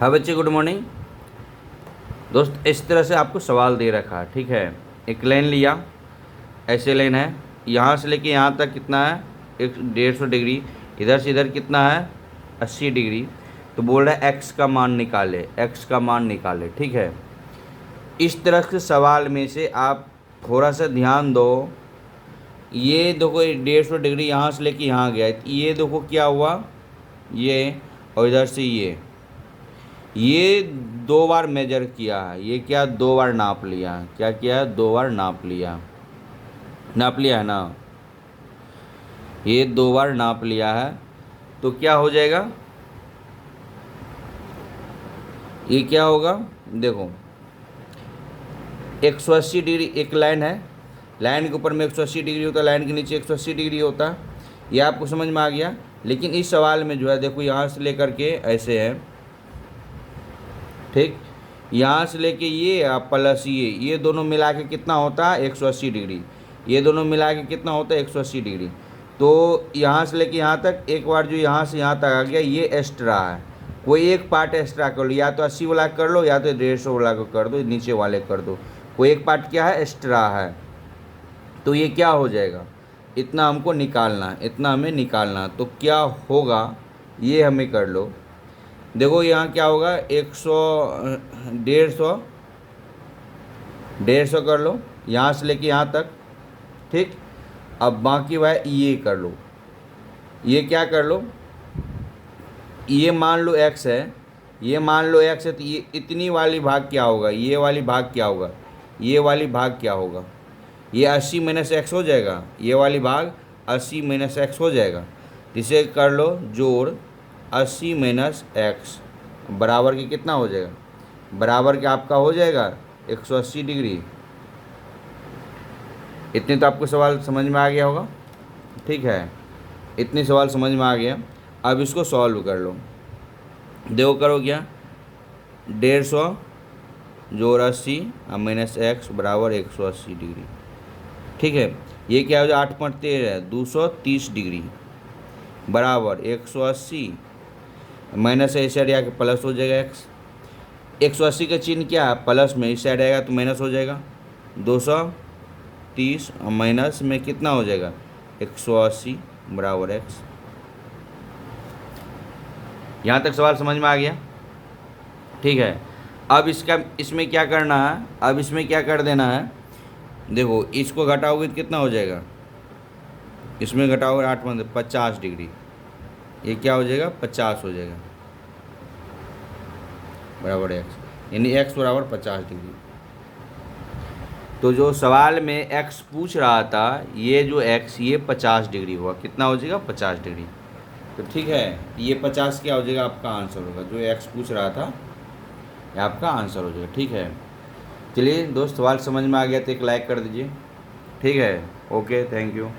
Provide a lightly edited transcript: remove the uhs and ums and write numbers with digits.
हाँ बच्चे, good morning. दोस्त, इस तरह से आपको सवाल दे रखा है, ठीक है। एक लाइन लिया, ऐसे लाइन है, यहाँ से लेके यहाँ तक कितना है, 150 डिग्री। इधर से इधर कितना है, 80 डिग्री। तो बोल रहा है एक्स का मान निकाले, एक्स का मान निकाले, ठीक है। इस तरह के सवाल में से आप थोड़ा सा ध्यान दो। ये देखो, 150 डिग्री यहाँ से लेके यहाँ गया, ये देखो क्या हुआ, ये, और इधर से ये 2 बार मेजर किया है, ये क्या 2 बार नाप लिया है, क्या किया है, 2 बार नाप लिया है ना, ये 2 बार नाप लिया है। तो क्या हो जाएगा, ये क्या होगा, देखो 180 डिग्री एक लाइन है, लाइन के ऊपर में 180 डिग्री होता है, लाइन के नीचे 180 डिग्री होता है। ये आपको समझ में आ गया। लेकिन इस सवाल में जो है, देखो यहाँ से लेकर के ऐसे है, ठीक, यहाँ से लेके ये आप प्लस ये दोनों मिला के कितना होता है, 180 डिग्री। ये दोनों मिला के कितना होता है, 180 डिग्री। तो यहाँ से लेके यहाँ तक, एक बार जो यहाँ से यहाँ तक आ गया, ये एक्स्ट्रा है। कोई एक पार्ट एक्स्ट्रा कर लो, या तो 80 वाला कर लो, या तो 150 वाला को कर दो, नीचे वाले कर दो। कोई एक पार्ट क्या है, एक्स्ट्रा है। तो ये क्या हो जाएगा, इतना हमको निकालना है, इतना हमें निकालना है। तो क्या होगा, ये हमें कर लो। देखो यहाँ क्या होगा, 150 कर लो, यहाँ से लेके यहाँ तक, ठीक। अब बाकी वह ये कर लो, ये क्या कर लो, ये मान लो x है, ये मान लो x है, तो ये इतनी वाली भाग क्या होगा, ये वाली भाग क्या होगा, ये वाली भाग क्या होगा, ये 80 माइनस एक्स हो जाएगा, ये वाली भाग 80 माइनस एक्स हो जाएगा। इसे कर लो जोड़, 80 माइनस एक्स बराबर के कितना हो जाएगा, बराबर के आपका हो जाएगा 180 डिग्री। इतने तो आपको सवाल समझ में आ गया होगा, ठीक है। इतने सवाल समझ में आ गया। अब इसको सॉल्व कर लो। देखो करो क्या, 150 जोड़ 80 और माइनस एक्स बराबर 180 डिग्री, ठीक है। ये क्या हो जाए, 8 5 13 230 डिग्री बराबर 180 माइनस है, इस साइड आके प्लस हो जाएगा एक्स। 180 का चिन्ह क्या है, प्लस में, इस साइड आएगा तो माइनस हो जाएगा। 230 और माइनस में कितना हो जाएगा, 180 बराबर एक्स। यहाँ तक सवाल समझ में आ गया, ठीक है। अब इसमें क्या करना है, अब इसमें क्या कर देना है, देखो इसको घटाओगे तो कितना हो जाएगा, इसमें घटाओगे 8 5 50 डिग्री, ये क्या हो जाएगा, 50 हो जाएगा बराबर एक्स, यानी एक्स बराबर 50 डिग्री। तो जो सवाल में एक्स पूछ रहा था, ये जो एक्स, ये 50 डिग्री हुआ, कितना हो जाएगा, 50 डिग्री। तो ठीक है, ये 50 क्या हो जाएगा, आपका आंसर होगा। जो एक्स पूछ रहा था ये आपका आंसर हो जाएगा, ठीक है। चलिए दोस्त, सवाल समझ में आ गया तो एक लाइक कर दीजिए, ठीक है। Okay, thank you.